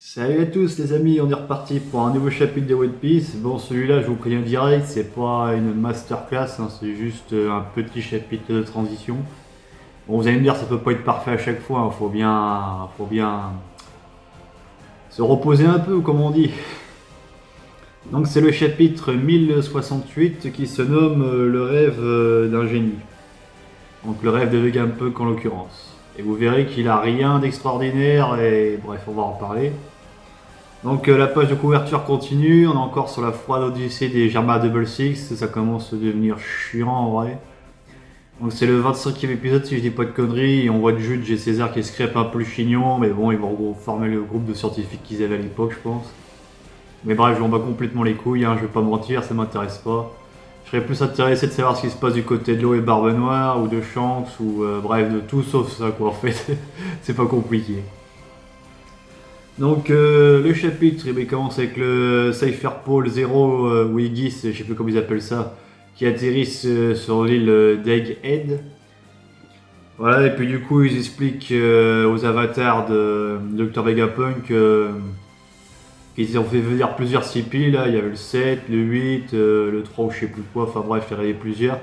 Salut à tous les amis, on est reparti pour un nouveau chapitre de One Piece. Bon, celui-là, je vous préviens direct, c'est pas une masterclass, hein, c'est juste un petit chapitre de transition. Bon, vous allez me dire, ça peut pas être parfait à chaque fois, hein, faut bien se reposer un peu, comme on dit. Donc c'est le chapitre 1068 qui se nomme le rêve d'un génie. Donc le rêve de Vegapunk en l'occurrence. Et vous verrez qu'il a rien d'extraordinaire et bref, on va en parler. Donc la page de couverture continue, on est encore sur la froide odyssée des Germa Double Six, ça commence à devenir chiant en vrai. Donc c'est le 25e épisode si je dis pas de conneries, et on voit Jude et César qui scrapent un peu le chignon, mais bon ils vont former le groupe de scientifiques qu'ils avaient à l'époque je pense. Mais bref, je m'en bats complètement les couilles, hein, je vais pas mentir, ça m'intéresse pas. Je serais plus intéressé de savoir ce qui se passe du côté de l'eau et Barbe Noire, ou de Shanks, ou bref de tout sauf ça quoi en fait, c'est pas compliqué. Donc le chapitre il commence avec le Cypher Pole 0 ou Igis, je sais plus comment ils appellent ça, qui atterrissent sur l'île d'Egghead. Voilà, et puis du coup ils expliquent aux avatars de Dr Vegapunk qu'ils ont fait venir plusieurs CP, là, il y avait le 7, le 8, le 3 ou je sais plus quoi, enfin bref, il y en avait plusieurs.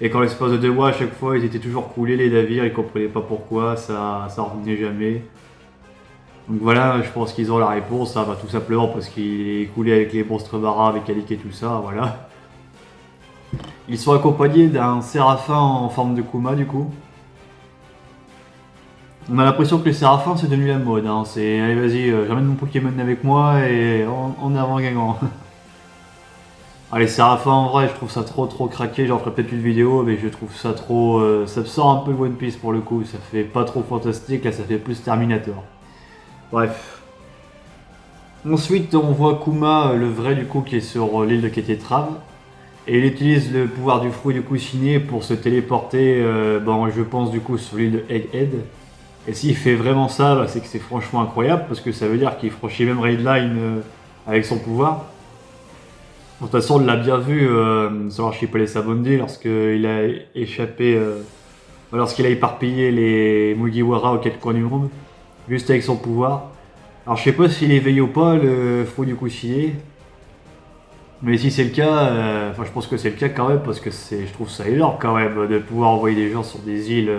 Et quand l'espace de 2 mois, à chaque fois, ils étaient toujours coulés les navires, ils comprenaient pas pourquoi, ça revenait jamais. Donc voilà, je pense qu'ils ont la réponse, ça va tout simplement parce qu'il est coulé avec les monstres marins, avec Alik et tout ça, voilà. Ils sont accompagnés d'un séraphin en forme de Kuma du coup. On a l'impression que les séraphins c'est devenu la mode, hein. C'est allez vas-y, j'emmène mon Pokémon avec moi et en avant gagnant. Ah, les séraphins en vrai je trouve ça trop craqué, j'en ferai peut-être une vidéo mais je trouve ça trop... ça me sort un peu de One Piece pour le coup, ça fait pas trop fantastique, là ça fait plus Terminator. Bref. Ensuite, on voit Kuma, le vrai du coup, qui est sur l'île de Ketetrave. Et il utilise le pouvoir du fruit du coussinet pour se téléporter, je pense du coup, sur l'île de Egghead. Et s'il fait vraiment ça, c'est que c'est franchement incroyable, parce que ça veut dire qu'il franchit même Raidline avec son pouvoir. De toute façon, on l'a bien vu sur l'archipel Sabondi lorsqu'il a échappé, lorsqu'il a éparpillé les Mugiwara aux quatre coins du monde, juste avec son pouvoir. Alors je sais pas s'il est éveillé ou pas, le fruit du coussinet. Mais si c'est le cas, je pense que c'est le cas quand même parce que je trouve ça énorme quand même de pouvoir envoyer des gens sur des îles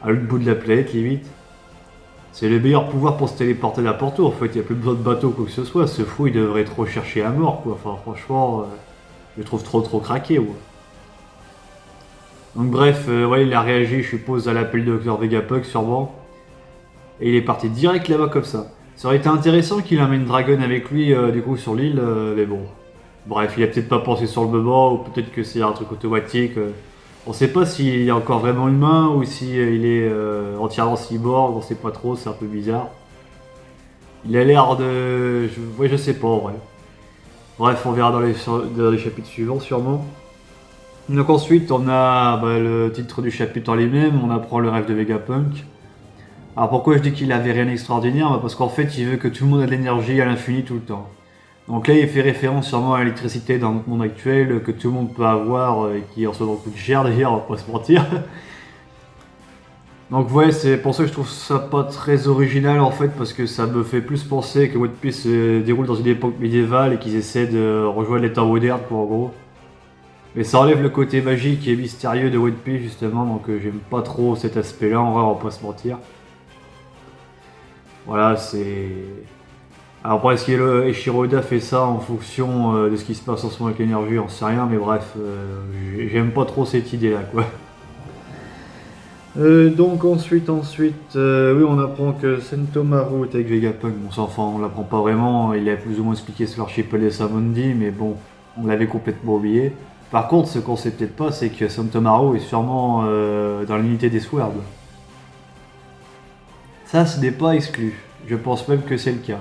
à l'autre bout de la planète limite. C'est le meilleur pouvoir pour se téléporter n'importe où en fait, il n'y a plus besoin de bateau ou quoi que ce soit, ce fou il devrait trop chercher à mort quoi, enfin franchement, je le trouve trop craqué ouais. Donc bref, ouais, il a réagi je suppose à l'appel de Dr Vegapunk sûrement, et il est parti direct là-bas comme ça. Ça aurait été intéressant qu'il amène Dragon avec lui du coup sur l'île, mais bon. Bref, il a peut-être pas pensé sur le moment, ou peut-être que c'est un truc automatique. On sait pas s'il est encore vraiment humain ou si il est entièrement cyborg, on sait pas trop, c'est un peu bizarre. Il a l'air de... Ouais, je sais pas en vrai. Bref, on verra dans les chapitres suivants sûrement. Donc ensuite, on a le titre du chapitre en lui-même, on apprend le rêve de Vegapunk. Alors pourquoi je dis qu'il avait rien d'extraordinaire? Parce qu'en fait, il veut que tout le monde ait de l'énergie à l'infini tout le temps. Donc là, il fait référence sûrement à l'électricité dans notre monde actuel que tout le monde peut avoir et qui en ce moment coûte cher d'ailleurs, on va pas se mentir. Donc ouais, c'est pour ça que je trouve ça pas très original en fait, parce que ça me fait plus penser que One Piece se déroule dans une époque médiévale et qu'ils essaient de rejoindre les temps modernes quoi en gros. Mais ça enlève le côté magique et mystérieux de One Piece justement, donc j'aime pas trop cet aspect-là, en vrai, on va pas se mentir. Voilà, c'est... Alors après, est-ce que le Eiichiro Oda fait ça en fonction de ce qui se passe en ce moment avec l'énergie, on sait rien, mais bref, j'aime pas trop cette idée-là, quoi. Donc ensuite, oui, on apprend que Sentomaru est avec Vegapunk. Bon, ça, enfin, on l'apprend pas vraiment, il a plus ou moins expliqué sur l'archipel des Samondi, mais bon, on l'avait complètement oublié. Par contre, ce qu'on sait peut-être pas, c'est que Sentomaru est sûrement dans l'unité des Swords. Ça, ce n'est pas exclu. Je pense même que c'est le cas.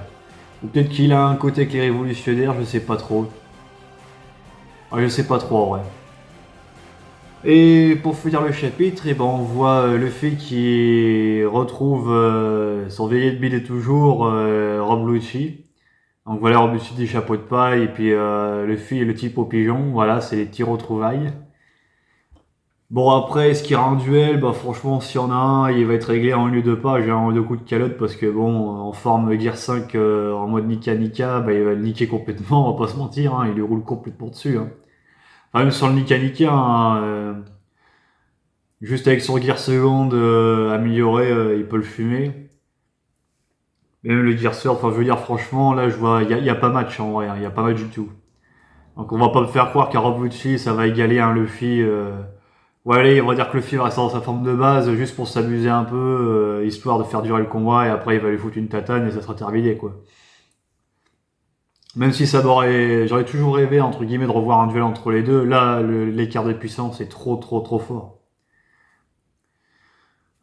Ou peut-être qu'il a un côté qui est révolutionnaire, je sais pas trop. Ah, je sais pas trop en vrai. Et pour finir le chapitre, on voit Luffy qui retrouve son vieil ennemi de toujours, Rob Lucci. Donc voilà, Rob Lucci des chapeaux de paille, et puis Luffy et le type au pigeon, voilà, c'est les petits retrouvailles. Bon après, ce qui rend un duel, bah franchement, s'il y en a un, il va être réglé en 1 ou 2 pas. J'ai un ou deux coups de calotte parce que bon, en forme Gear 5 en mode Nika Nika, bah il va le niquer complètement, on va pas se mentir, hein, il lui roule complètement dessus. Hein. Enfin, même sans le Nika Nika, hein, juste avec son Gear seconde amélioré, il peut le fumer. Même le Gear Third, enfin je veux dire franchement, là je vois, y a pas match en vrai, il y a pas match du tout. Donc on va pas me faire croire qu'un Rob Lucci, ça va égaler un Luffy. Ouais, allez, on va dire que Luffy va rester dans sa forme de base, juste pour s'amuser un peu, histoire de faire durer le combat, et après il va lui foutre une tatane et ça sera terminé, quoi. Même si j'aurais toujours rêvé, entre guillemets, de revoir un duel entre les deux, là, l'écart de puissance est trop, trop, trop fort.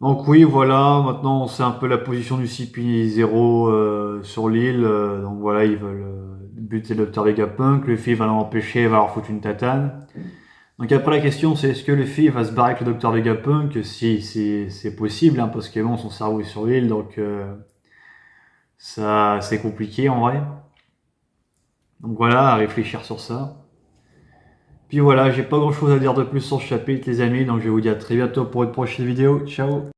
Donc oui, voilà, maintenant on sait un peu la position du CP0 sur l'île, donc voilà, ils veulent buter le Dr Vegapunk, Luffy va l'empêcher, va leur foutre une tatane. Donc après la question c'est est-ce que Luffy va se barrer avec le Dr Vegapunk? Si, c'est possible, hein, parce que bon, son cerveau est sur l'île, donc ça c'est compliqué en vrai. Donc voilà, à réfléchir sur ça. Puis voilà, j'ai pas grand chose à dire de plus sur ce chapitre les amis, donc je vous dis à très bientôt pour une prochaine vidéo. Ciao!